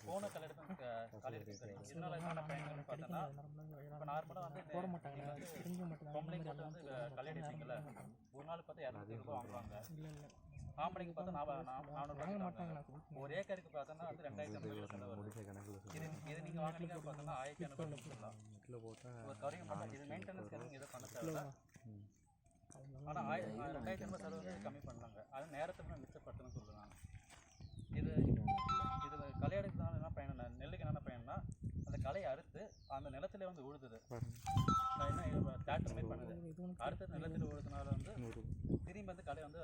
போன களை எடுத்து இதனால என்னென்ன பயன்கள்னு பார்த்தோன்னா இப்போ நார்மலாக வந்து போட மாட்டாங்க பொம்பளைங்க போட்டு வந்து களை எடுப்பீங்கல்ல ஒரு நாள் பார்த்தா 200 ரூபாய் வாங்குவாங்க. ஆம்பளைங்க பார்த்தா 400 வாங்குவாங்க. ஒரு ஏக்கருக்கு பார்த்தோன்னா வந்து 2500 செலவு வருது. இது நீங்கள் வாங்கினீங்க பார்த்தோன்னா 1500 சொல்லலாம். ஒரு கரையும் பண்ண இது மெயின்டெனன்ஸ் எதுவும் எதுவும் பண்ண தேவையில்ல. ஆனால் 2500 செலவு கம்மி பண்ணலாங்க. அது நேரத்தை மிச்சப்படுத்தணும்னு சொல்லுவாங்க. இது களை எடுக்கிறதுனால என்ன பயன்னா நெல்லுக்கு என்னென்ன பயன்னா அந்த களையை அறுத்து அந்த நிலத்துல வந்து உழுதுது. என்ன டிராக்டர் மாதிரி பண்ணுது. அடுத்த நிலத்தில் உழுதுனால வந்து திரும்பி வந்து களை வந்து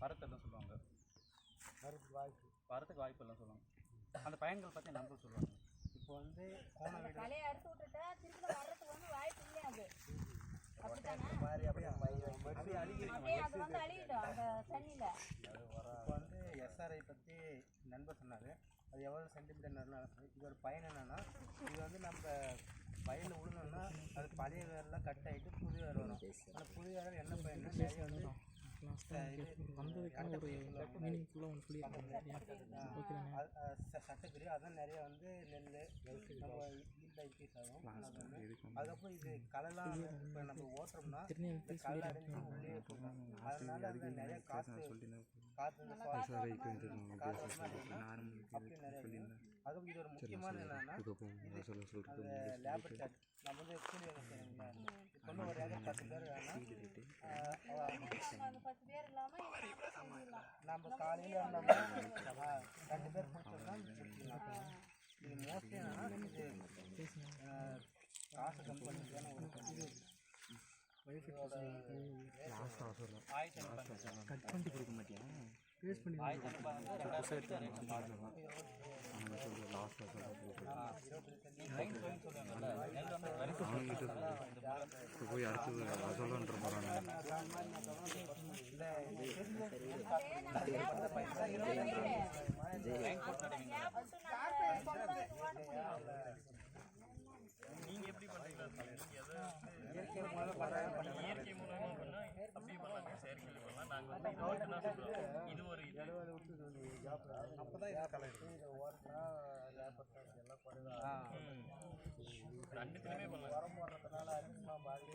பறத்தல்னு சொல்லுவாங்க. பறத்துக்கு வாய்ப்பு இல்லைன்னு சொல்லுவாங்க. அந்த பயன்கள் பற்றி நம்ப சொல்லுவாங்க. இப்போ வந்து களையை அறுத்து விட்டுட்டா திரும்ப வர்றதுக்கு வந்து வாய்ப்பு இல்லை. அது இப்போ வந்து எஸ்ஆர்ஐ பற்றி நண்பர் சொன்னார். அது எவ்வளோ சென்டிமீட்டர் இது ஒரு பயன் என்னென்னா இது வந்து நம்ம வயலில் விழுந்தோம்னா அது பழைய வேரெலாம் கட் ஆகிட்டு புது வேர் வரும். அந்த புது வேர் என்ன பயன்னா நிறைய வந்து சட்டக்கறி அதான் நிறைய வந்து நெல் நம்ம இன்க்ரீஸ் ஆகும். அதுக்கப்புறம் இது களைலாம் இப்போ நம்ம ஓட்டுறோம்னா களை அடைஞ்சு உள்ளே போகும். அதனால அது நிறைய காற்று அப்படி நிறைய இருக்குது. அதுவும் இது ஒரு முக்கியமான என்னன்னா அந்த லேபர் சார்ஜ் நம்ம வந்து கூலி வேலை செய்யணுங்களா இப்போ வந்து ஒரு ஏக்கர் 10 பேர் வேணால் நம்ம காலையில் இருந்தோம்னா 2 பேர் பிடிச்சோம்னா முடிச்சிடலாம். இது மோஸ்ட்லி என்னன்னா இது காசு கம்பெனிக்கான ஒரு கட் பண்ணி கொடுக்க மாட்டியா? பேஸ் பண்ணி போய் அடுத்தது சொல்லுன்ற போகிறாங்க. நீங்கள் எப்படி பண்ணுறீங்களா? இயற்கை மூலம் பண்ணலாம். இயற்கை மூலமாக பண்ணால் அப்படியே பண்ணலாங்க. செயற்கையில் பண்ணலாம். நாங்கள் வந்து இது மட்டும் தான் சொல்கிறோம். இது ஒரு இது அப்போ தான் இதை கலை இதை ஓட்டினா எல்லாம் குறைவாக ரெண்டுத்துலையுமே பண்ணலாம். உரம் போடுறதுனால அதிகமாக பாதி